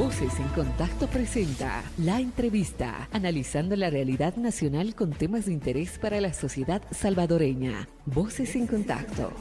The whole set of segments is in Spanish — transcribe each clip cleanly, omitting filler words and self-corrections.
Voces en Contacto presenta la entrevista, analizando la realidad nacional con temas de interés para la sociedad salvadoreña. Voces en Contacto.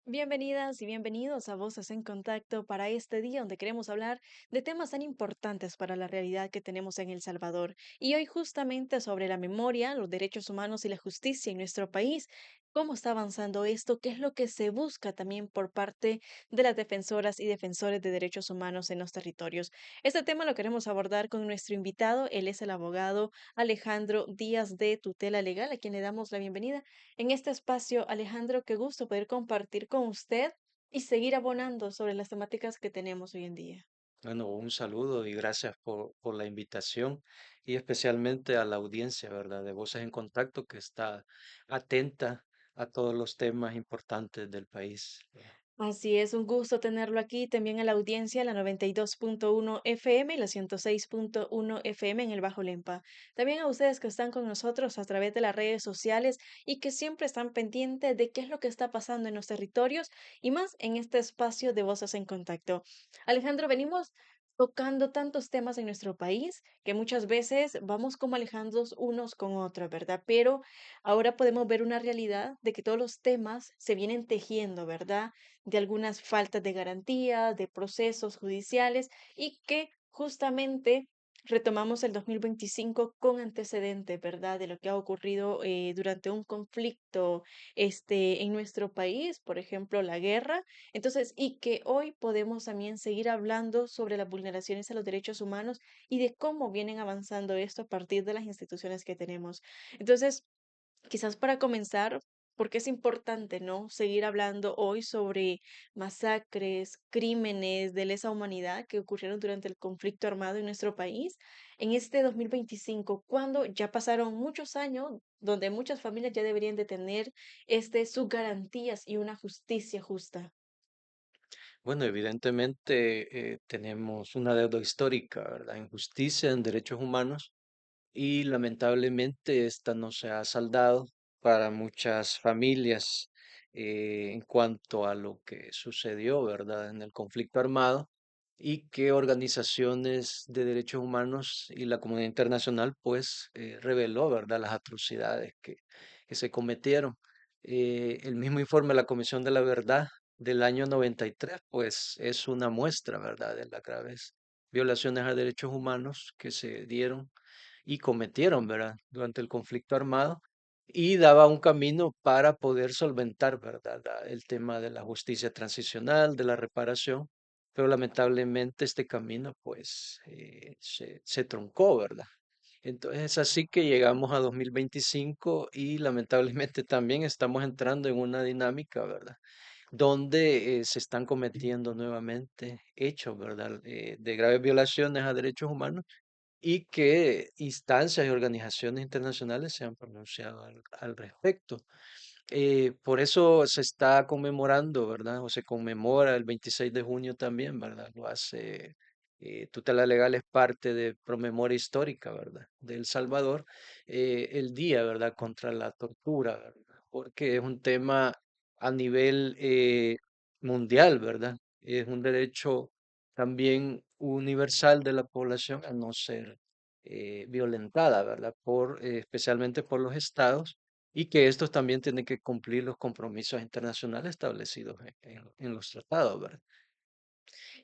Bienvenidas y bienvenidos a Voces en Contacto para este día donde queremos hablar de temas tan importantes para la realidad que tenemos en El Salvador. Y hoy justamente sobre la memoria, los derechos humanos y la justicia en nuestro país. ¿Cómo está avanzando esto? ¿Qué es lo que se busca también por parte de las defensoras y defensores de derechos humanos en los territorios? Este tema lo queremos abordar con nuestro invitado. Él es el abogado Alejandro Díaz de Tutela Legal, a quien le damos la bienvenida en este espacio. Alejandro, qué gusto poder compartir con usted y seguir abonando sobre las temáticas que tenemos hoy en día. Bueno, un saludo y gracias por la invitación y especialmente a la audiencia, ¿verdad? De Voces en Contacto que está atenta a todos los temas importantes del país. Así es, un gusto tenerlo aquí, también a la audiencia, la 92.1 FM y la 106.1 FM en el Bajo Lempa. También a ustedes que están con nosotros a través de las redes sociales y que siempre están pendientes de qué es lo que está pasando en los territorios y más en este espacio de Voces en Contacto. Alejandro, venimos tocando tantos temas en nuestro país que muchas veces vamos como alejándonos unos con otros, ¿verdad? Pero ahora podemos ver una realidad de que todos los temas se vienen tejiendo, ¿verdad? De algunas faltas de garantía, de procesos judiciales y que justamente retomamos el 2025 con antecedentes, ¿verdad? De lo que ha ocurrido durante un conflicto en nuestro país, por ejemplo, la guerra. Entonces, y que hoy podemos también seguir hablando sobre las vulneraciones a los derechos humanos y de cómo vienen avanzando esto a partir de las instituciones que tenemos. Entonces, quizás para comenzar, porque es importante, ¿no? Seguir hablando hoy sobre masacres, crímenes de lesa humanidad que ocurrieron durante el conflicto armado en nuestro país. En este 2025, cuando ya pasaron muchos años, donde muchas familias ya deberían de tener sus garantías y una justicia justa. Bueno, evidentemente tenemos una deuda histórica, ¿verdad? En justicia, en derechos humanos y lamentablemente esta no se ha saldado para muchas familias en cuanto a lo que sucedió, ¿verdad? En el conflicto armado y que organizaciones de derechos humanos y la comunidad internacional pues reveló, ¿verdad? Las atrocidades que se cometieron. El mismo informe de la Comisión de la Verdad del año 93 pues es una muestra, ¿verdad? De las graves violaciones a derechos humanos que se dieron y cometieron, ¿verdad? Durante el conflicto armado y daba un camino para poder solventar, ¿verdad? El tema de la justicia transicional, de la reparación, pero lamentablemente este camino pues se truncó, ¿verdad? Entonces es así que llegamos a 2025 y lamentablemente también estamos entrando en una dinámica, ¿verdad? Donde se están cometiendo nuevamente hechos, ¿verdad? De graves violaciones a derechos humanos y que instancias y organizaciones internacionales se han pronunciado al respecto. Por eso se está conmemorando, ¿verdad? O se conmemora el 26 de junio también, ¿verdad? Lo hace, Tutela Legal es parte de Promemoria Histórica, ¿verdad? De El Salvador, el día, ¿verdad? Contra la tortura, ¿verdad? Porque es un tema a nivel mundial, ¿verdad? Es un derecho también universal de la población a no ser violentada, ¿verdad? Especialmente por los estados y que estos también tienen que cumplir los compromisos internacionales establecidos en los tratados, ¿verdad?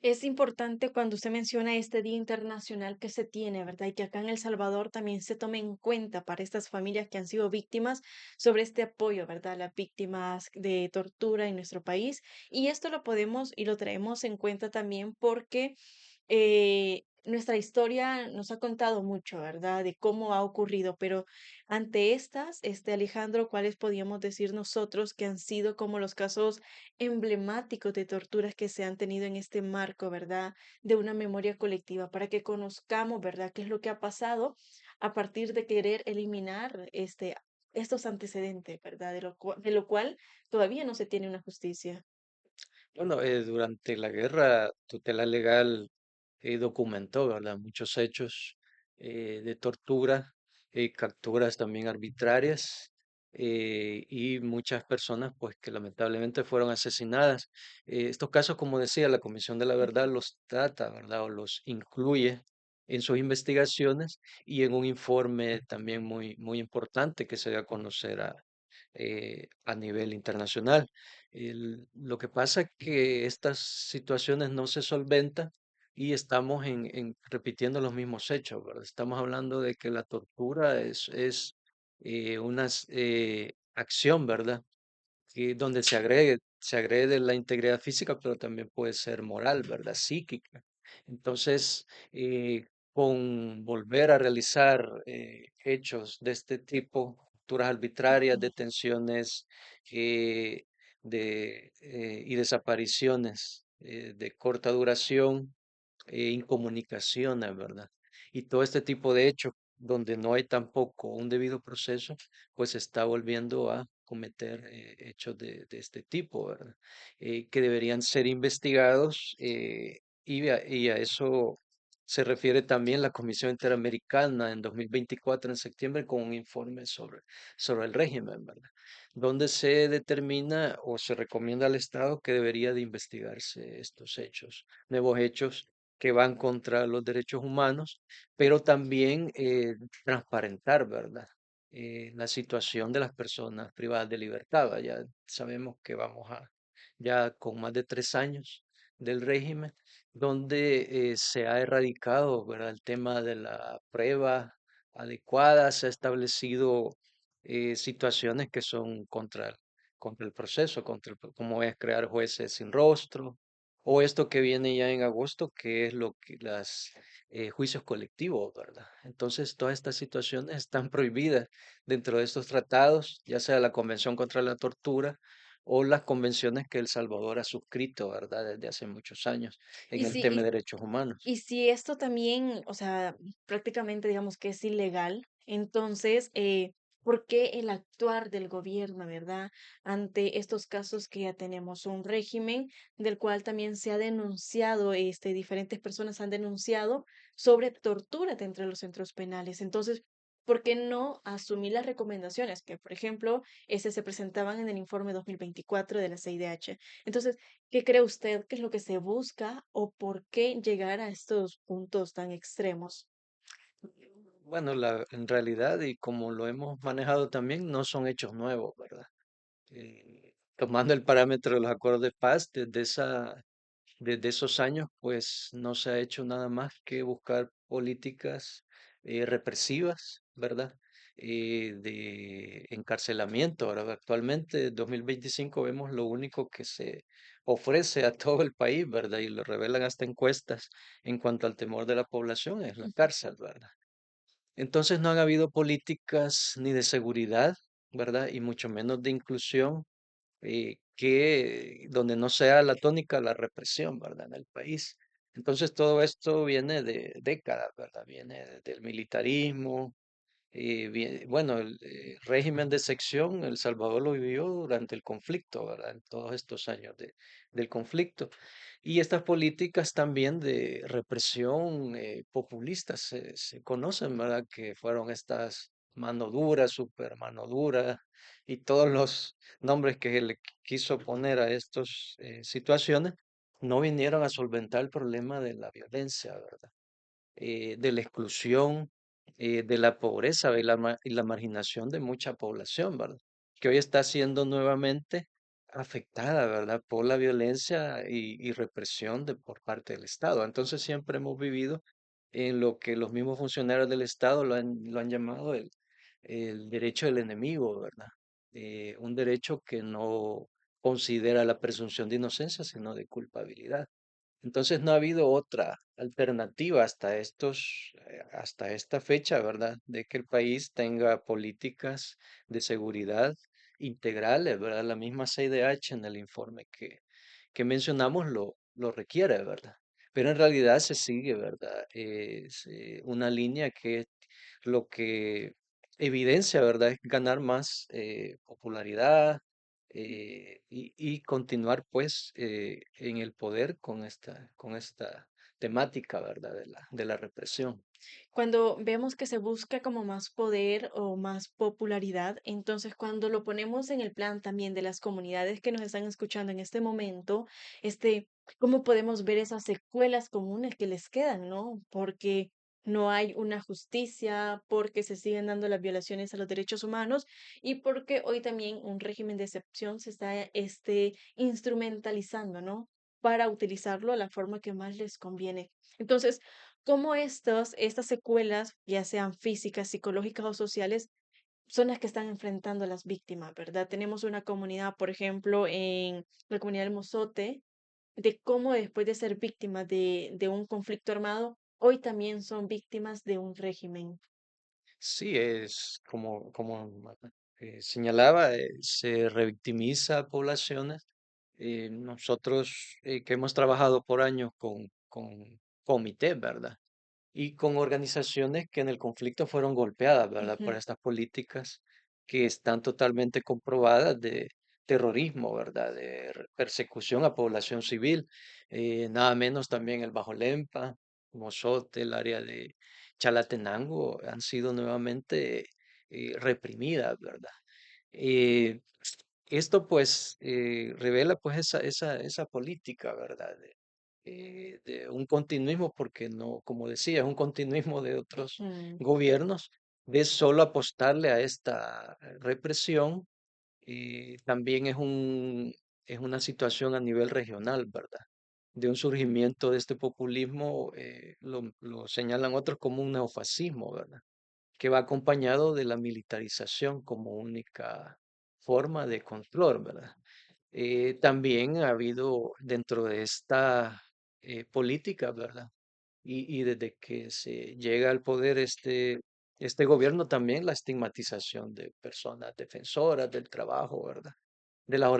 Es importante cuando usted menciona este Día Internacional que se tiene, ¿verdad? Y que acá en El Salvador también se tome en cuenta para estas familias que han sido víctimas sobre este apoyo, ¿verdad? Las víctimas de tortura en nuestro país. Y esto lo podemos y lo traemos en cuenta también porque nuestra historia nos ha contado mucho, ¿verdad? De cómo ha ocurrido, pero ante estas, Alejandro, ¿cuáles podríamos decir nosotros que han sido como los casos emblemáticos de torturas que se han tenido en este marco, ¿verdad? De una memoria colectiva, para que conozcamos, ¿verdad? ¿Qué es lo que ha pasado a partir de querer eliminar estos antecedentes, ¿verdad? De lo cual todavía no se tiene una justicia. Bueno, durante la guerra, Tutela Legal documentó, ¿verdad? Muchos hechos de tortura, capturas también arbitrarias. y muchas personas pues que lamentablemente fueron asesinadas. Estos casos, como decía, la Comisión de la Verdad los trata, ¿verdad? O los incluye en sus investigaciones y en un informe también muy importante que se da a conocer a nivel internacional. Lo que pasa es que estas situaciones no se solventan y estamos repitiendo los mismos hechos, ¿verdad? Estamos hablando de que la tortura es una acción, ¿verdad? Donde se agrede la integridad física, pero también puede ser moral, ¿verdad? Psíquica. Entonces, con volver a realizar hechos de este tipo, capturas arbitrarias, detenciones eh, y desapariciones de corta duración, incomunicaciones, ¿verdad? Y todo este tipo de hechos donde no hay tampoco un debido proceso, pues se está volviendo a cometer hechos de este tipo, ¿verdad? Que deberían ser investigados y a eso se refiere también la Comisión Interamericana en 2024, en septiembre, con un informe sobre el régimen, ¿verdad? Donde se determina o se recomienda al Estado que debería de investigarse estos hechos, nuevos hechos que van contra los derechos humanos, pero también transparentar, ¿verdad? La situación de las personas privadas de libertad. Ya sabemos que ya con más de 3 años del régimen, donde se ha erradicado, ¿verdad? El tema de la prueba adecuada, se ha establecido situaciones que son contra el proceso, como es crear jueces sin rostro, o esto que viene ya en agosto, que es lo que las juicios colectivos, ¿verdad? Entonces, todas estas situaciones están prohibidas dentro de estos tratados, ya sea la Convención contra la Tortura o las convenciones que El Salvador ha suscrito, ¿verdad? Desde hace muchos años en Y el si, tema y, de derechos humanos. y si esto también, o sea, prácticamente digamos que es ilegal, entonces, ¿por qué el actuar del gobierno, verdad? Ante estos casos que ya tenemos un régimen del cual también se ha denunciado, diferentes personas han denunciado sobre tortura dentro de los centros penales. Entonces, ¿por qué no asumir las recomendaciones que, por ejemplo, se presentaban en el informe 2024 de la CIDH? Entonces, ¿qué cree usted que es lo que se busca o por qué llegar a estos puntos tan extremos? Bueno, en realidad, y como lo hemos manejado también, no son hechos nuevos, ¿verdad? Tomando el parámetro de los acuerdos de paz, desde esos años, pues no se ha hecho nada más que buscar políticas represivas, ¿verdad? De encarcelamiento. Ahora, actualmente, en 2025, vemos lo único que se ofrece a todo el país, ¿verdad? Y lo revelan hasta encuestas en cuanto al temor de la población, es la cárcel, ¿verdad? Entonces no han habido políticas ni de seguridad, ¿verdad? Y mucho menos de inclusión donde no sea la tónica la represión, ¿verdad? En el país. Entonces todo esto viene de décadas, ¿verdad? Viene del militarismo. Bueno, el régimen de sección, El Salvador lo vivió durante el conflicto, ¿verdad? En todos estos años del conflicto. Y estas políticas también de represión populistas se conocen, ¿verdad? Que fueron estas mano dura, super mano dura, y todos los nombres que se le quiso poner a estas situaciones, no vinieron a solventar el problema de la violencia, ¿verdad? De la exclusión, de la pobreza y la marginación de mucha población, ¿verdad? Que hoy está siendo nuevamente afectada, ¿verdad? Por la violencia y represión por parte del Estado. Entonces siempre hemos vivido en lo que los mismos funcionarios del Estado lo han llamado el derecho del enemigo, ¿verdad? Un derecho que no considera la presunción de inocencia, sino de culpabilidad. Entonces no ha habido otra alternativa hasta esta fecha, ¿verdad? De que el país tenga políticas de seguridad integrales, ¿verdad? La misma CIDH en el informe que mencionamos lo requiere, ¿verdad? Pero en realidad se sigue, ¿verdad? Es una línea que lo que evidencia, ¿verdad? Es ganar más popularidad y continuar, pues, en el poder con esta temática, ¿verdad? De la represión. Cuando vemos que se busca como más poder o más popularidad, entonces cuando lo ponemos en el plan también de las comunidades que nos están escuchando en este momento, ¿cómo podemos ver esas secuelas comunes que les quedan, ¿no? Porque no hay una justicia, porque se siguen dando las violaciones a los derechos humanos y porque hoy también un régimen de excepción se está instrumentalizando, ¿no? Para utilizarlo a la forma que más les conviene. Entonces, cómo estas secuelas, ya sean físicas, psicológicas o sociales, son las que están enfrentando a las víctimas, ¿verdad? Tenemos una comunidad, por ejemplo, en la comunidad del Mozote, de cómo después de ser víctimas de un conflicto armado, hoy también son víctimas de un régimen. Sí, es como señalaba, se revictimiza a poblaciones. Nosotros que hemos trabajado por años con comités, ¿verdad? Y con organizaciones que en el conflicto fueron golpeadas, ¿verdad? Por Ujú, estas políticas que están totalmente comprobadas de terrorismo, ¿verdad? De persecución a población civil. Nada menos también el Bajo Lempa, Mozote, el área de Chalatenango han sido nuevamente reprimidas, ¿verdad? Eh, Esto pues revela pues esa política, ¿verdad? De un continuismo, porque no, como decía, es un continuismo de otros ujú, gobiernos, de solo apostarle a esta represión. También es una situación a nivel regional, ¿verdad? De un surgimiento de este populismo, lo señalan otros como un neofascismo, ¿verdad? Que va acompañado de la militarización como única forma de control, ¿verdad? También ha habido dentro de esta política, ¿verdad? Y desde que se llega al poder este gobierno también la estigmatización de personas defensoras del trabajo, ¿verdad? De las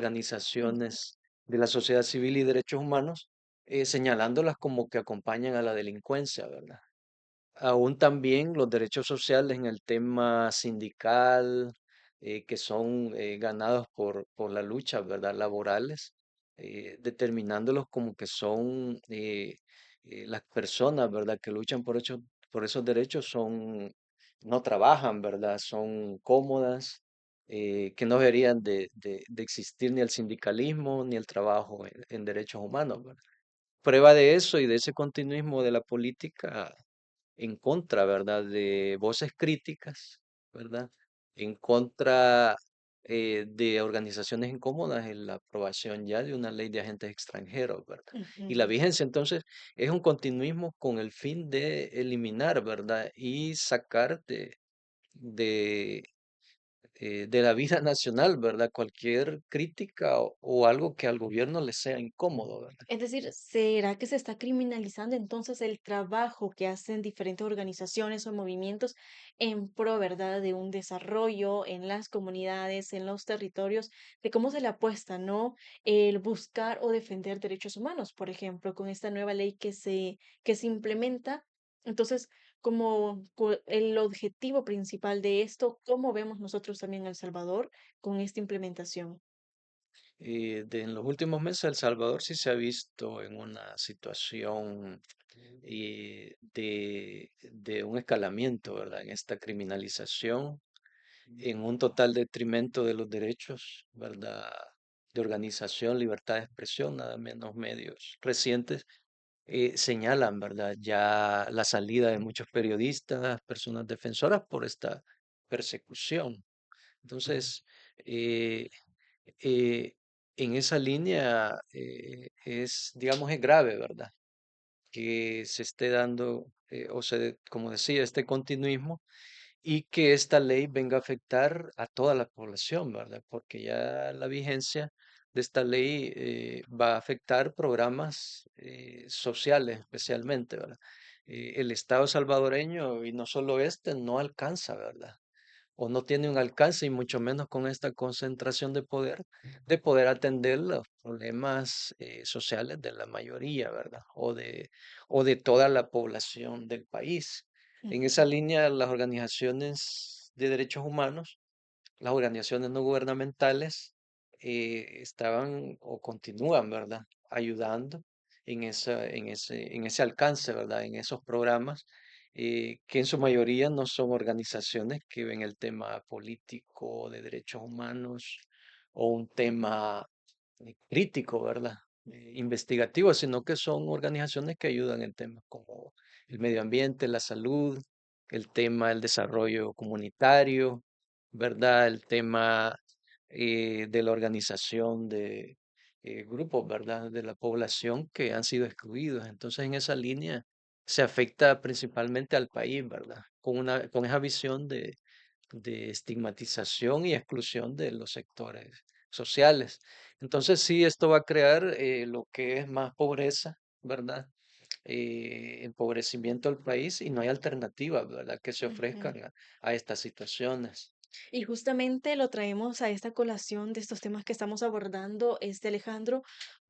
ujú, organizaciones de la sociedad civil y derechos humanos, señalándolas como que acompañan a la delincuencia, ¿verdad? Aún también los derechos sociales en el tema sindical, que son ganados por la lucha, ¿verdad? Laborales, determinándolos como que son las personas, ¿verdad? Que luchan por esos derechos no trabajan, ¿verdad? Son cómodas, que no deberían de existir ni el sindicalismo ni el trabajo en derechos humanos, ¿verdad? Prueba de eso y de ese continuismo de la política en contra, ¿verdad? De voces críticas, ¿verdad? En contra de organizaciones incómodas en la aprobación ya de una ley de agentes extranjeros, ¿verdad? Y la ujú. vigencia entonces es un continuismo con el fin de eliminar, ¿verdad? Y sacar de, de la vida nacional, ¿verdad? Cualquier crítica o algo que al gobierno le sea incómodo, ¿verdad? Es decir, ¿será que se está criminalizando entonces el trabajo que hacen diferentes organizaciones o movimientos en pro, verdad, de un desarrollo en las comunidades, en los territorios, de cómo se le apuesta, ¿no? El buscar o defender derechos humanos, por ejemplo, con esta nueva ley que se implementa. Entonces, como el objetivo principal de esto, ¿cómo vemos nosotros también a El Salvador con esta implementación? En los últimos meses El Salvador sí se ha visto en una situación de un escalamiento, ¿verdad? En esta criminalización, en un total detrimento de los derechos, ¿verdad? De organización, libertad de expresión, nada menos medios recientes señalan, ¿verdad? Ya la salida de muchos periodistas, personas defensoras por esta persecución. Entonces, eh, eh, en esa línea digamos, es grave, ¿verdad? Que se esté dando, como decía, este continuismo y que esta ley venga a afectar a toda la población, ¿verdad? Porque ya la vigencia de esta ley va a afectar programas sociales especialmente, ¿verdad? El Estado salvadoreño, y no solo este, no alcanza, ¿verdad? O no tiene un alcance, y mucho menos con esta concentración de poder atender los problemas sociales de la mayoría, ¿verdad? O de toda la población del país. En esa línea, las organizaciones de derechos humanos, las organizaciones no gubernamentales, estaban o continúan, ¿verdad? Ayudando. en ese alcance, ¿verdad? En esos programas, que en su mayoría no son organizaciones que ven el tema político de derechos humanos o un tema crítico, ¿verdad? Investigativo, sino que son organizaciones que ayudan en temas como el medio ambiente, la salud, el tema del desarrollo comunitario, ¿verdad? El tema de la organización de grupos, ¿verdad? De la población que han sido excluidos. Entonces, en esa línea se afecta principalmente al país, ¿verdad? Con esa visión de estigmatización y exclusión de los sectores sociales. Entonces, sí, esto va a crear lo que es más pobreza, ¿verdad? Empobrecimiento del país y no hay alternativas, ¿verdad? Que se Ujú. ofrezcan a estas situaciones. Y justamente lo traemos a esta colación de estos temas que estamos abordando, Alejandro,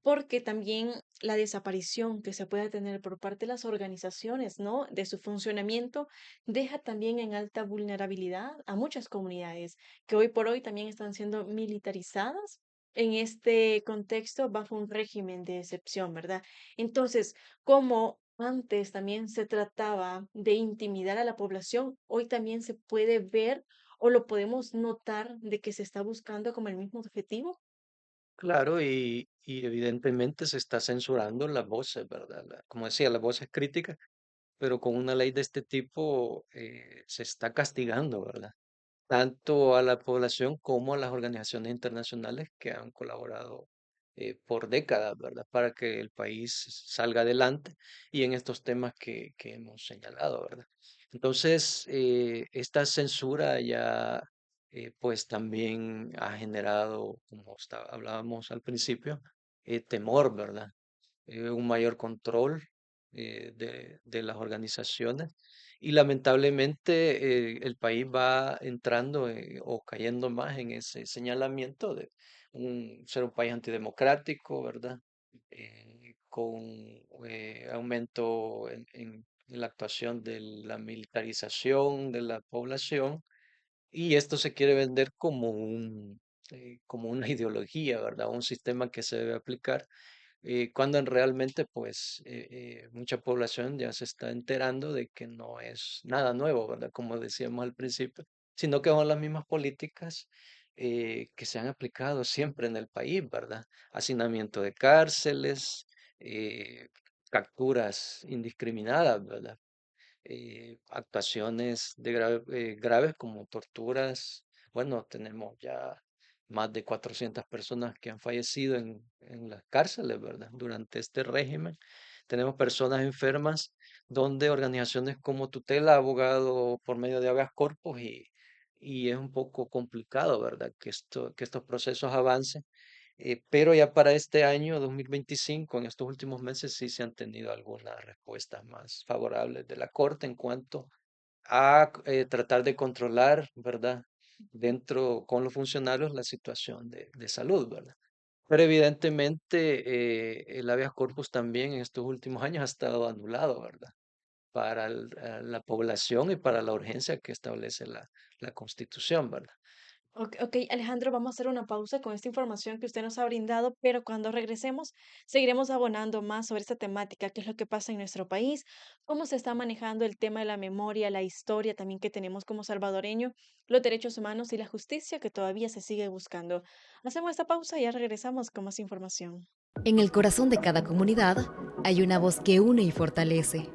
porque también la desaparición que se puede tener por parte de las organizaciones, ¿no? De su funcionamiento, deja también en alta vulnerabilidad a muchas comunidades que hoy por hoy también están siendo militarizadas en este contexto bajo un régimen de excepción, ¿verdad? Entonces, como antes también se trataba de intimidar a la población, hoy también se puede ver o lo podemos notar de que se está buscando como el mismo objetivo. Claro, y evidentemente se está censurando las voces, ¿verdad? Como decía, las voces críticas, pero con una ley de este tipo se está castigando, ¿verdad? Tanto a la población como a las organizaciones internacionales que han colaborado por décadas, ¿verdad? Para que el país salga adelante y en estos temas que hemos señalado, ¿verdad? Entonces, esta censura ya pues también ha generado, como hablábamos al principio, temor, ¿verdad? Un mayor control de las organizaciones y lamentablemente el país va entrando o cayendo más en ese señalamiento de ser un país antidemocrático, ¿verdad? Con aumento en la actuación de la militarización de la población y esto se quiere vender como como una ideología, ¿verdad? Un sistema que se debe aplicar cuando realmente pues mucha población ya se está enterando de que no es nada nuevo, ¿verdad? Como decíamos al principio, sino que son las mismas políticas que se han aplicado siempre en el país, ¿verdad? Hacinamiento de cárceles, eh, capturas indiscriminadas, ¿verdad? Actuaciones graves como torturas. Bueno, tenemos ya más de 400 personas que han fallecido en las cárceles, ¿verdad? Durante este régimen. Tenemos personas enfermas donde organizaciones como Tutela, Abogado por medio de habeas corpus y es un poco complicado, ¿verdad? Que estos procesos avancen pero ya para este año 2025, en estos últimos meses, sí se han tenido algunas respuestas más favorables de la Corte en cuanto a tratar de controlar, ¿verdad? Dentro con los funcionarios la situación de salud, ¿verdad? Pero evidentemente el habeas corpus también en estos últimos años ha estado anulado, ¿verdad? Para la población y para la urgencia que establece la Constitución, ¿verdad? Ok, Alejandro, vamos a hacer una pausa con esta información que usted nos ha brindado, pero cuando regresemos seguiremos abonando más sobre esta temática, qué es lo que pasa en nuestro país, cómo se está manejando el tema de la memoria, la historia también que tenemos como salvadoreño, los derechos humanos y la justicia que todavía se sigue buscando. Hacemos esta pausa y ya regresamos con más información. En el corazón de cada comunidad hay una voz que une y fortalece.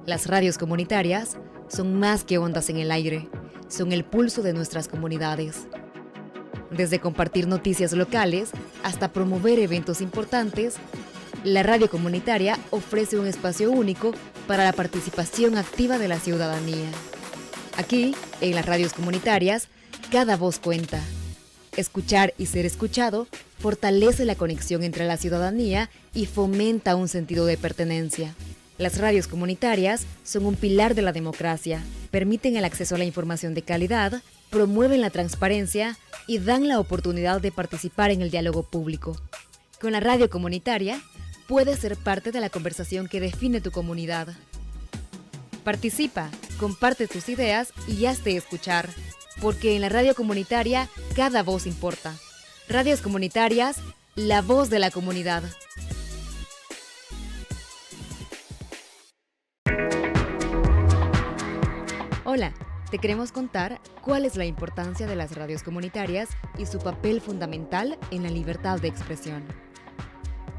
Las radios comunitarias son más que ondas en el aire, son el pulso de nuestras comunidades. Desde compartir noticias locales hasta promover eventos importantes, la radio comunitaria ofrece un espacio único para la participación activa de la ciudadanía. Aquí, en las radios comunitarias, cada voz cuenta. Escuchar y ser escuchado fortalece la conexión entre la ciudadanía y fomenta un sentido de pertenencia. Las radios comunitarias son un pilar de la democracia, permiten el acceso a la información de calidad, promueven la transparencia y dan la oportunidad de participar en el diálogo público. Con la radio comunitaria, puedes ser parte de la conversación que define tu comunidad. Participa, comparte tus ideas y hazte escuchar, porque en la radio comunitaria cada voz importa. Radios comunitarias, la voz de la comunidad. Hola, te queremos contar cuál es la importancia de las radios comunitarias y su papel fundamental en la libertad de expresión.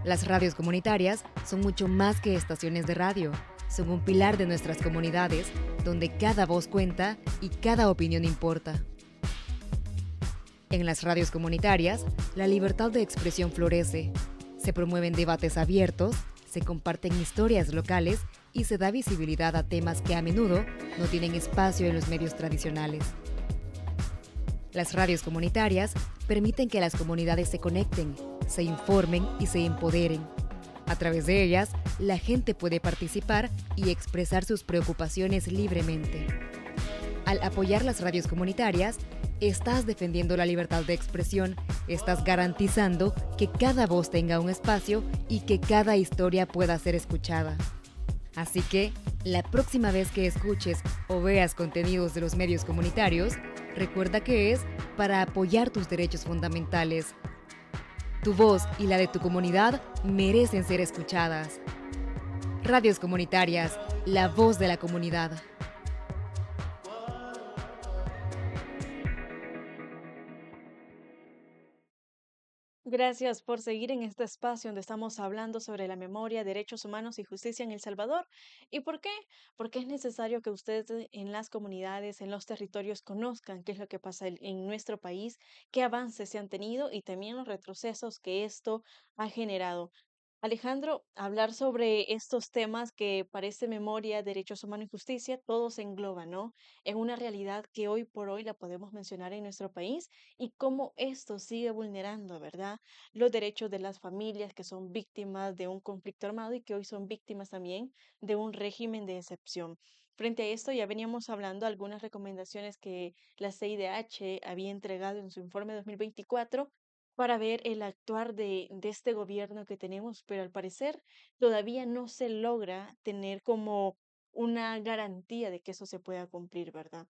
Las radios comunitarias son mucho más que estaciones de radio, son un pilar de nuestras comunidades donde cada voz cuenta y cada opinión importa. En las radios comunitarias, la libertad de expresión florece, se promueven debates abiertos, se comparten historias locales y se da visibilidad a temas que a menudo no tienen espacio en los medios tradicionales. Las radios comunitarias permiten que las comunidades se conecten, se informen y se empoderen. A través de ellas, la gente puede participar y expresar sus preocupaciones libremente. Al apoyar las radios comunitarias, estás defendiendo la libertad de expresión, estás garantizando que cada voz tenga un espacio y que cada historia pueda ser escuchada. Así que, la próxima vez que escuches o veas contenidos de los medios comunitarios, recuerda que es para apoyar tus derechos fundamentales. Tu voz y la de tu comunidad merecen ser escuchadas. Radios comunitarias, la voz de la comunidad. Gracias por seguir en este espacio donde estamos hablando sobre la memoria, derechos humanos y justicia en El Salvador. ¿Y por qué? Porque es necesario que ustedes en las comunidades, en los territorios, conozcan qué es lo que pasa en nuestro país, qué avances se han tenido y también los retrocesos que esto ha generado. Alejandro, hablar sobre estos temas que parece memoria, derechos humanos y justicia, todo se engloba, ¿no? En una realidad que hoy por hoy la podemos mencionar en nuestro país y cómo esto sigue vulnerando, ¿verdad? Los derechos de las familias que son víctimas de un conflicto armado y que hoy son víctimas también de un régimen de excepción. Frente a esto, ya veníamos hablando de algunas recomendaciones que la CIDH había entregado en su informe 2024 para ver el actuar de este gobierno que tenemos, pero al parecer todavía no se logra tener como una garantía de que eso se pueda cumplir, ¿verdad?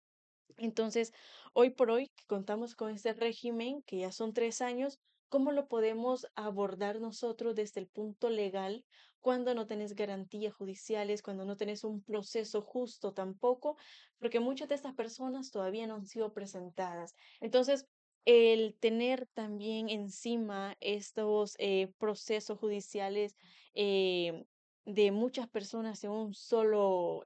Entonces, hoy por hoy que contamos con este régimen, que ya son 3 años, ¿cómo lo podemos abordar nosotros desde el punto legal cuando no tenés garantías judiciales, cuando no tenés un proceso justo tampoco? Porque muchas de estas personas todavía no han sido presentadas. Entonces, el tener también encima estos procesos judiciales eh, de muchas personas en un solo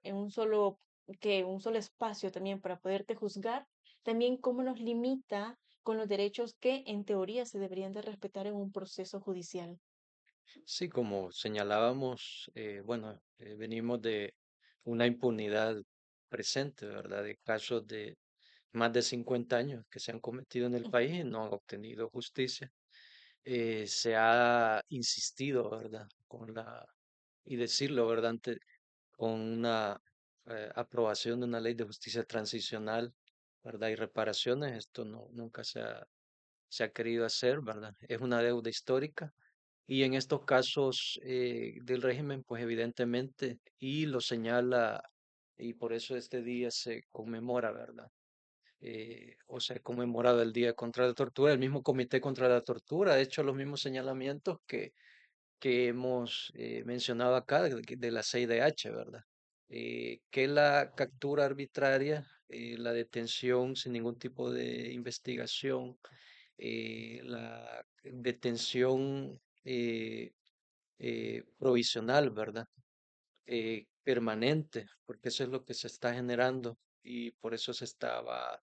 espacio también para poderte juzgar, también cómo nos limita con los derechos que en teoría se deberían de respetar en un proceso judicial. Sí, como señalábamos, bueno, venimos de una impunidad presente, ¿verdad? De casos de más de 50 años que se han cometido en el país y no han obtenido justicia. Se ha insistido, ¿verdad? Y decirlo, ¿verdad? Con una aprobación de una ley de justicia transicional, ¿verdad? Y reparaciones, esto no, nunca se ha querido hacer, ¿verdad? Es una deuda histórica. Y en estos casos del régimen, pues evidentemente, y lo señala, y por eso este día se conmemora, ¿verdad? O se ha conmemorado el Día contra la Tortura. El mismo Comité contra la Tortura ha hecho los mismos señalamientos que hemos mencionado acá de la CIDH, ¿verdad? Que la captura arbitraria, la detención sin ningún tipo de investigación, la detención provisional, ¿verdad? Permanente, porque eso es lo que se está generando y por eso se estaba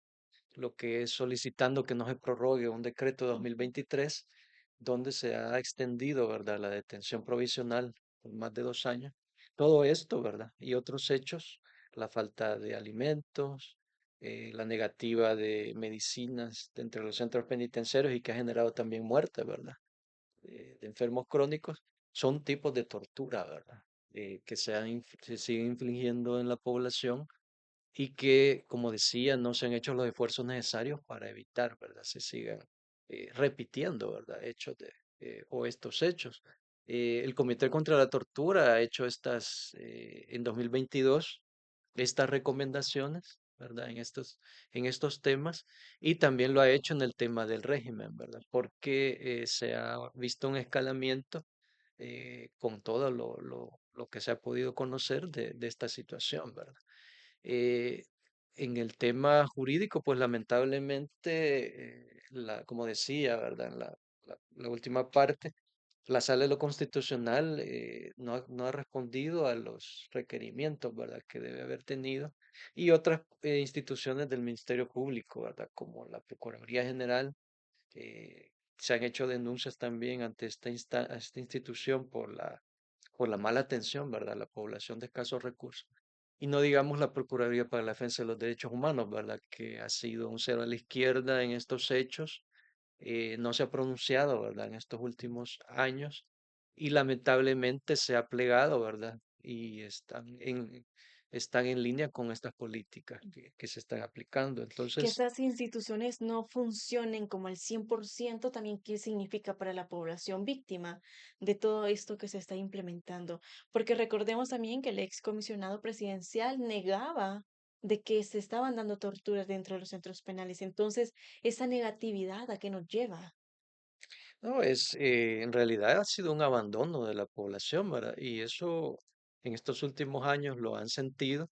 lo que es solicitando que no se prorrogue un decreto de 2023 donde se ha extendido, ¿verdad?, la detención provisional por más de 2 años. Todo esto, ¿verdad? Y otros hechos, la falta de alimentos, la negativa de medicinas de entre los centros penitenciarios y que ha generado también muerte, ¿verdad? De enfermos crónicos, son tipos de tortura, ¿verdad? Que se siguen infligiendo en la población y que, como decía, no se han hecho los esfuerzos necesarios para evitar, ¿verdad? Se sigan repitiendo, ¿verdad? O estos hechos. El Comité contra la Tortura ha hecho en 2022, estas recomendaciones, ¿verdad? En estos temas y también lo ha hecho en el tema del régimen, ¿verdad? Porque se ha visto un escalamiento con todo lo que se ha podido conocer de esta situación, ¿verdad? Eh, En el tema jurídico, pues lamentablemente, como decía, ¿verdad? En la última parte, la Sala de lo Constitucional no ha respondido a los requerimientos, ¿verdad? Que debe haber tenido. Y otras instituciones del Ministerio Público, ¿verdad? Como la Procuraduría General, se han hecho denuncias también ante esta institución por la mala atención, ¿verdad? A la población de escasos recursos. Y no digamos la Procuraduría para la Defensa de los Derechos Humanos, ¿verdad? Que ha sido un cero a la izquierda en estos hechos, no se ha pronunciado, ¿verdad? En estos últimos años y lamentablemente se ha plegado, ¿verdad? Y están en línea con estas políticas que se están aplicando. Que Entonces, estas instituciones no funcionen como al 100%, también qué significa para la población víctima de todo esto que se está implementando. Porque recordemos también que el excomisionado presidencial negaba de que se estaban dando torturas dentro de los centros penales. Entonces, esa negatividad a qué nos lleva. no, en realidad ha sido un abandono de la población, ¿verdad? Y eso en estos últimos años lo han sentido,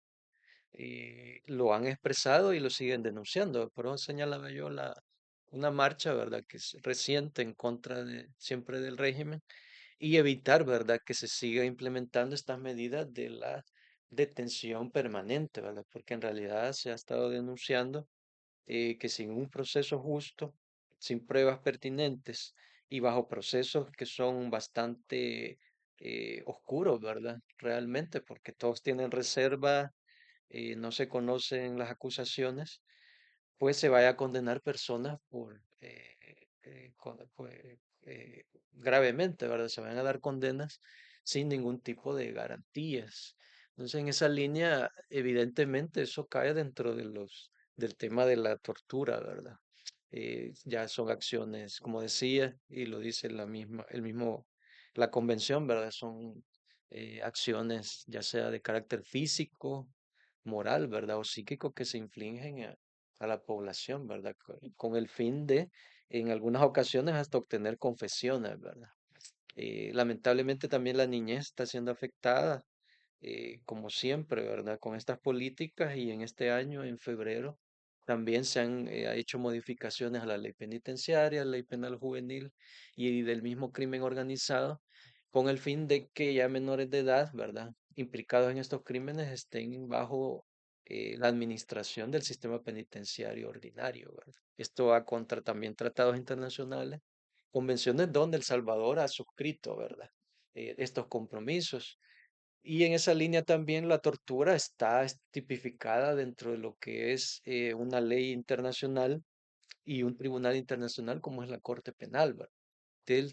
lo han expresado y lo siguen denunciando. Por eso señalaba yo una marcha, ¿verdad? Que es reciente en contra de siempre del régimen y evitar, ¿verdad? Que se siga implementando estas medidas de la detención permanente, ¿verdad? Porque en realidad se ha estado denunciando que sin un proceso justo, sin pruebas pertinentes y bajo procesos que son bastante oscuros, ¿verdad? Realmente, porque todos tienen reserva, no se conocen las acusaciones, pues se vaya a condenar personas gravemente, ¿verdad? Se van a dar condenas sin ningún tipo de garantías. Entonces, en esa línea, evidentemente, eso cae dentro del tema de la tortura, ¿verdad? Ya son acciones, como decía, y lo dice la convención, ¿verdad? Son acciones ya sea de carácter físico, moral, ¿verdad? O psíquico que se infligen a la población, ¿verdad? Con el fin de, en algunas ocasiones, hasta obtener confesiones, ¿verdad? Lamentablemente también la niñez está siendo afectada, como siempre, ¿verdad? Con estas políticas y en este año, en febrero, también se han hecho modificaciones a la ley penitenciaria, ley penal juvenil y del mismo crimen organizado, con el fin de que ya menores de edad, ¿verdad? Implicados en estos crímenes estén bajo la administración del sistema penitenciario ordinario, ¿verdad? Esto va contra también tratados internacionales, convenciones donde El Salvador ha suscrito, ¿verdad? Estos compromisos. Y en esa línea también la tortura está tipificada dentro de lo que es una ley internacional y un tribunal internacional como es la Corte Penal, ¿verdad?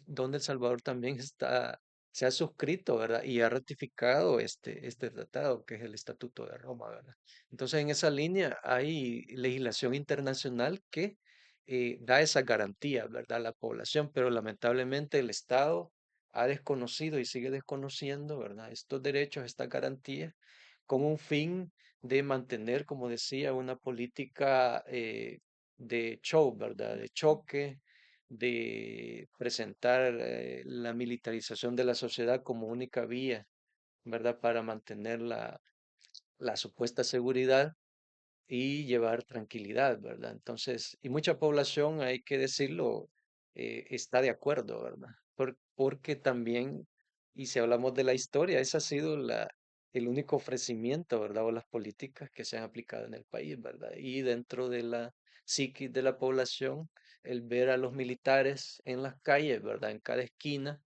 Donde El Salvador también se ha suscrito, ¿verdad? Y ha ratificado este tratado, que es el Estatuto de Roma, ¿verdad? Entonces, en esa línea hay legislación internacional que da esa garantía, ¿verdad? A la población, pero lamentablemente el Estado ha desconocido y sigue desconociendo, ¿verdad? Estos derechos, estas garantías, con un fin de mantener, como decía, una política de show, ¿verdad? De choque, de presentar la militarización de la sociedad como única vía, ¿verdad? Para mantener la supuesta seguridad y llevar tranquilidad, ¿verdad? Entonces, y mucha población, hay que decirlo, está de acuerdo, ¿verdad? Porque también, y si hablamos de la historia, ese ha sido el único ofrecimiento, ¿verdad? O las políticas que se han aplicado en el país, ¿verdad? Y dentro de la psiquis de la población, el ver a los militares en las calles, ¿verdad? En cada esquina,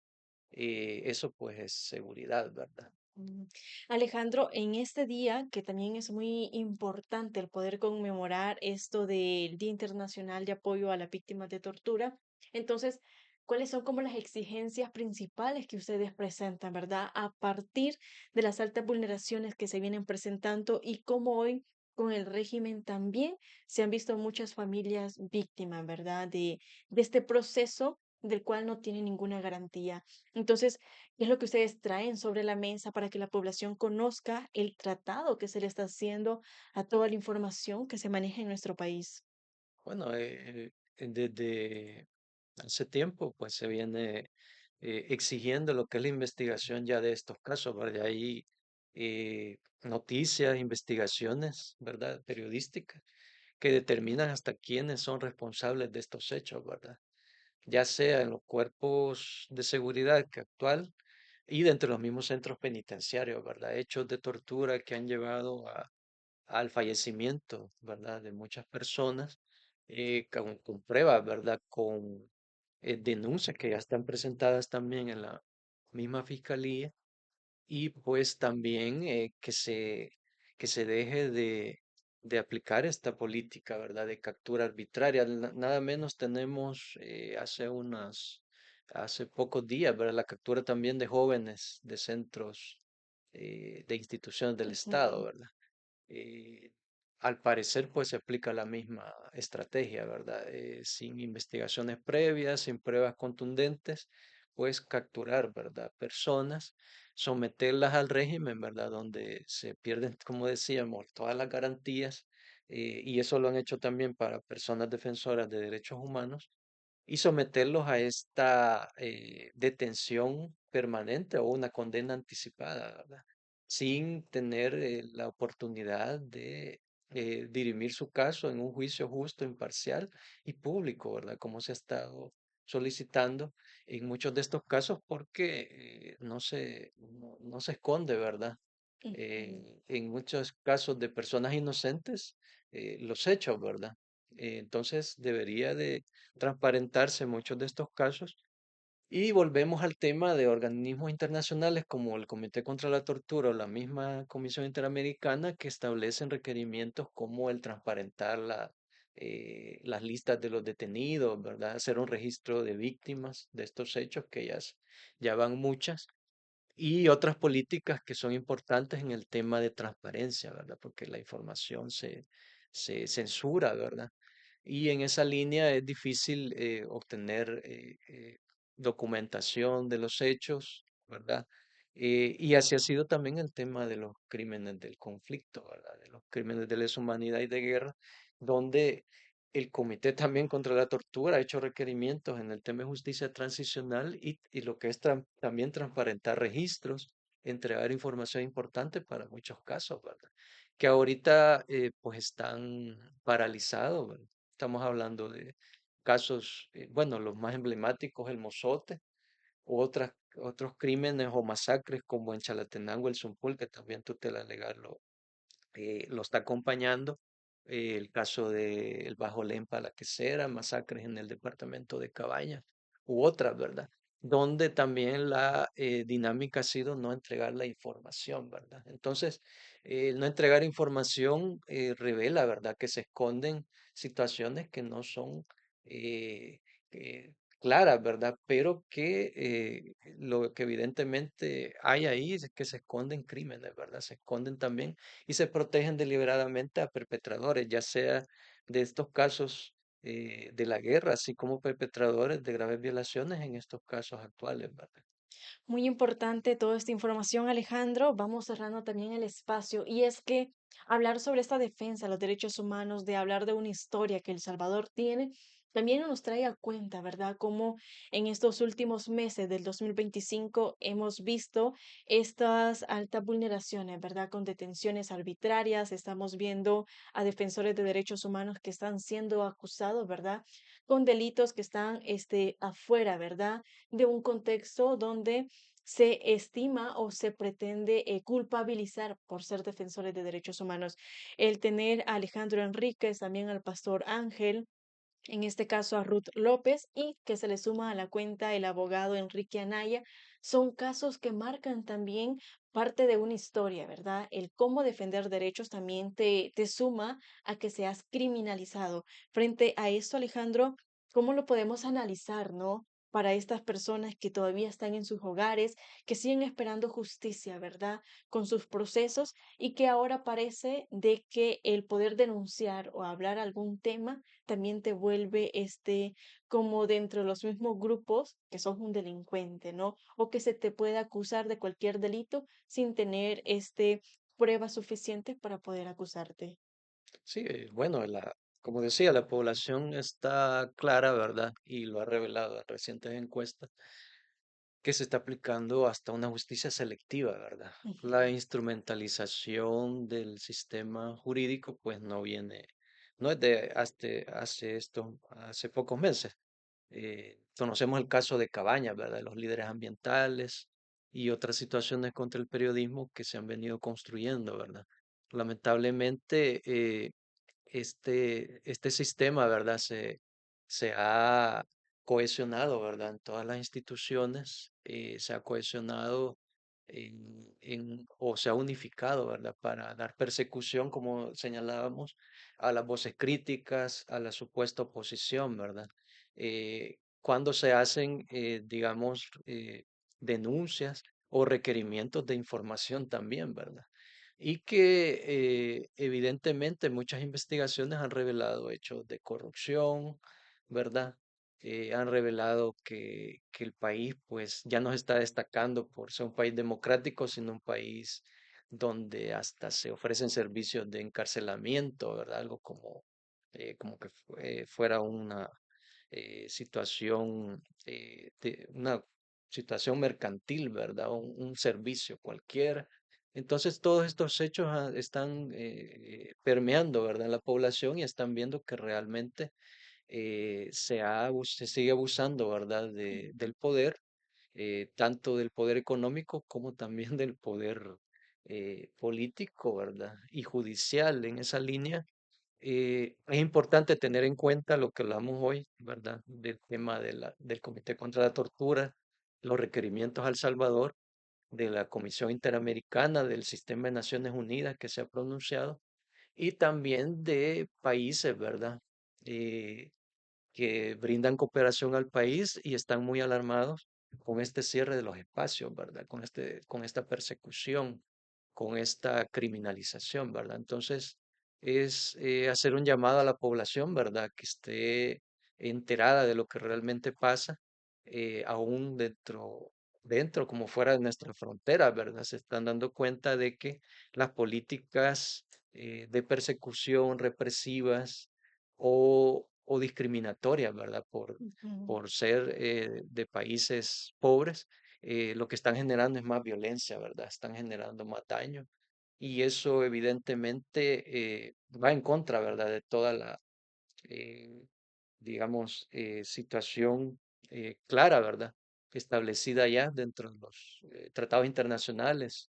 eso pues es seguridad, ¿verdad? Mm. Alejandro, en este día, que también es muy importante el poder conmemorar esto del Día Internacional de Apoyo a las Víctimas de Tortura, entonces, ¿cuáles son como las exigencias principales que ustedes presentan, verdad? A partir de las altas vulneraciones que se vienen presentando y cómo hoy con el régimen también se han visto muchas familias víctimas, ¿verdad? De este proceso del cual no tienen ninguna garantía. Entonces, ¿qué es lo que ustedes traen sobre la mesa para que la población conozca el tratado que se le está haciendo a toda la información que se maneja en nuestro país? Bueno, desde hace tiempo, pues se viene exigiendo lo que es la investigación ya de estos casos, ¿verdad? Hay noticias, investigaciones, ¿verdad? Periodísticas, que determinan hasta quiénes son responsables de estos hechos, ¿verdad? Ya sea en los cuerpos de seguridad que actual y dentro de los mismos centros penitenciarios, ¿verdad? Hechos de tortura que han llevado al fallecimiento, ¿verdad? De muchas personas, con pruebas, ¿verdad? Con denuncias que ya están presentadas también en la misma fiscalía y pues también que se deje de aplicar esta política, ¿verdad? De captura arbitraria. Nada menos tenemos hace pocos días, ¿verdad? La captura también de jóvenes de centros, de instituciones del Estado, Ujú. ¿verdad? eh, Al parecer, pues se aplica la misma estrategia, ¿verdad? Sin investigaciones previas, sin pruebas contundentes, pues capturar, ¿verdad? Personas, someterlas al régimen, ¿verdad? Donde se pierden, como decíamos, todas las garantías, y eso lo han hecho también para personas defensoras de derechos humanos y someterlos a esta detención permanente o una condena anticipada, ¿verdad? Sin tener la oportunidad de dirimir su caso en un juicio justo, imparcial y público, ¿verdad? Como se ha estado solicitando en muchos de estos casos porque no se esconde, ¿verdad? Ujú. En muchos casos de personas inocentes, los hechos, ¿verdad? Entonces debería de transparentarse muchos de estos casos. Y volvemos al tema de organismos internacionales como el Comité contra la Tortura o la misma Comisión Interamericana que establecen requerimientos como el transparentar las listas de los detenidos, ¿verdad? Hacer un registro de víctimas de estos hechos, que ya van muchas, y otras políticas que son importantes en el tema de transparencia, ¿verdad? Porque la información se censura, ¿verdad? Y en esa línea es difícil obtener documentación de los hechos, ¿verdad? Y así ha sido también el tema de los crímenes del conflicto, ¿verdad? De los crímenes de lesa humanidad y de guerra, donde el Comité también contra la Tortura ha hecho requerimientos en el tema de justicia transicional y lo que es también transparentar registros, entregar información importante para muchos casos, ¿verdad? Que ahorita pues están paralizados, ¿verdad? Estamos hablando de casos, bueno, los más emblemáticos, el Mozote, u otros crímenes o masacres como en Chalatenango, el Zumpul, que también tutela legal lo está acompañando. El caso de el Bajo Lempa, La Quesera, masacres en el departamento de Cabañas, u otras, ¿verdad? Donde también la dinámica ha sido no entregar la información, ¿verdad? Entonces, el no entregar información revela, ¿verdad? Que se esconden situaciones que no son eh, claras, ¿verdad? Pero que lo que evidentemente hay ahí es que se esconden crímenes, ¿verdad? Se esconden también y se protegen deliberadamente a perpetradores, ya sea de estos casos de la guerra, así como perpetradores de graves violaciones en estos casos actuales, ¿verdad? Muy importante toda esta información, Alejandro. Vamos cerrando también el espacio. Y es que hablar sobre esta defensa de los derechos humanos, de hablar de una historia que El Salvador tiene, también nos trae a cuenta, ¿verdad? Cómo en estos últimos meses del 2025 hemos visto estas altas vulneraciones, ¿verdad? Con detenciones arbitrarias, estamos viendo a defensores de derechos humanos que están siendo acusados, ¿verdad? Con delitos que están afuera, ¿verdad? De un contexto donde se estima o se pretende culpabilizar por ser defensores de derechos humanos. El tener a Alejandro Enríquez, también al pastor Ángel, en este caso a Ruth López, y que se le suma a la cuenta el abogado Enrique Anaya, son casos que marcan también parte de una historia, ¿verdad? El cómo defender derechos también te suma a que seas criminalizado. Frente a esto, Alejandro, ¿cómo lo podemos analizar, no? Para estas personas que todavía están en sus hogares, que siguen esperando justicia, ¿verdad? Con sus procesos y que ahora parece de que el poder denunciar o hablar algún tema también te vuelve como dentro de los mismos grupos que sos un delincuente, ¿no? O que se te puede acusar de cualquier delito sin tener pruebas suficientes para poder acusarte. Sí, bueno, como decía, la población está clara, ¿verdad? Y lo ha revelado en recientes encuestas, que se está aplicando hasta una justicia selectiva, ¿verdad? Ujú. La instrumentalización del sistema jurídico, pues no es de hace pocos meses. Conocemos el caso de Cabañas, ¿verdad? De los líderes ambientales y otras situaciones contra el periodismo que se han venido construyendo, ¿verdad? Lamentablemente, este sistema, ¿verdad? Se ha cohesionado, ¿verdad? En todas las instituciones, se ha cohesionado o se ha unificado, ¿verdad? Para dar persecución, como señalábamos, a las voces críticas, a la supuesta oposición, ¿verdad? Cuando se hacen, digamos, denuncias o requerimientos de información también, ¿verdad? Y que evidentemente muchas investigaciones han revelado hechos de corrupción, ¿verdad? Han revelado que el país pues ya no se está destacando por ser un país democrático, sino un país donde hasta se ofrecen servicios de encarcelamiento, ¿verdad? Algo como que fuera una situación, una situación mercantil, ¿verdad? Un servicio cualquiera. Entonces, todos estos hechos están permeando, ¿verdad? La población y están viendo que realmente se sigue abusando, ¿verdad? Del poder, tanto del poder económico como también del poder político, ¿verdad? Y judicial en esa línea. Es importante tener en cuenta lo que hablamos hoy, ¿verdad? Del tema del Comité contra la Tortura, los requerimientos a El Salvador, de la Comisión Interamericana, del Sistema de Naciones Unidas que se ha pronunciado, y también de países, ¿verdad? Eh, que brindan cooperación al país y están muy alarmados con este cierre de los espacios, ¿verdad? Con esta persecución, con esta criminalización, ¿verdad? Entonces, es hacer un llamado a la población, ¿verdad? Que esté enterada de lo que realmente pasa, aún dentro como fuera de nuestra frontera, ¿verdad? Se están dando cuenta de que las políticas de persecución represivas o discriminatorias, ¿verdad? Ujú. Por ser de países pobres, lo que están generando es más violencia, ¿verdad? Están generando más daño. Y eso evidentemente va en contra, ¿verdad? De toda la, eh, digamos, situación clara, ¿verdad? Establecida ya dentro de los tratados internacionales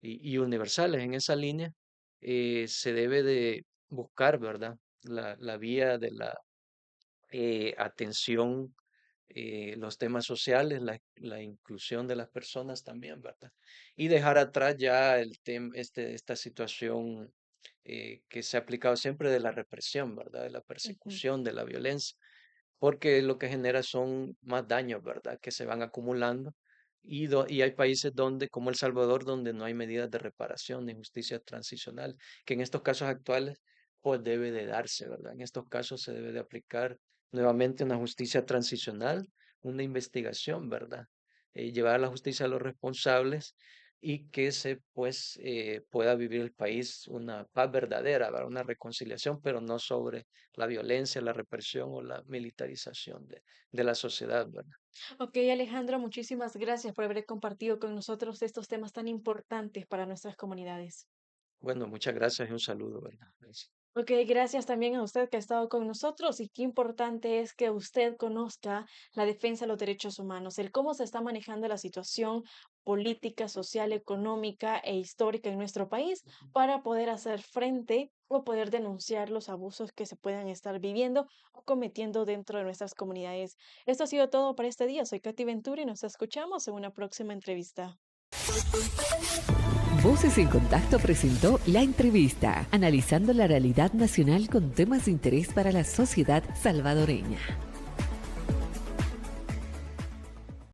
y universales. En esa línea se debe de buscar, ¿verdad? La vía de la atención, los temas sociales, la inclusión de las personas también, ¿verdad? Y dejar atrás ya esta situación que se ha aplicado siempre de la represión, ¿verdad? De la Ujú. persecución, de la violencia, porque lo que genera son más daños, ¿verdad? Que se van acumulando. Y hay países donde, como El Salvador, donde no hay medidas de reparación ni justicia transicional, que en estos casos actuales, pues debe de darse, ¿verdad? En estos casos se debe de aplicar nuevamente una justicia transicional, una investigación, ¿verdad? Llevar a la justicia a los responsables y que pues, pueda vivir el país una paz verdadera, ¿verdad? Una reconciliación, pero no sobre la violencia, la represión o la militarización de la sociedad, ¿verdad? Ok, Alejandro, muchísimas gracias por haber compartido con nosotros estos temas tan importantes para nuestras comunidades. Bueno, muchas gracias y un saludo, ¿verdad? Gracias. Ok, gracias también a usted que ha estado con nosotros y qué importante es que usted conozca la defensa de los derechos humanos, el cómo se está manejando la situación política, social, económica e histórica en nuestro país para poder hacer frente o poder denunciar los abusos que se puedan estar viviendo o cometiendo dentro de nuestras comunidades. Esto ha sido todo para este día. Soy Katy Ventura y nos escuchamos en una próxima entrevista. Voces en Contacto presentó La Entrevista, analizando la realidad nacional con temas de interés para la sociedad salvadoreña.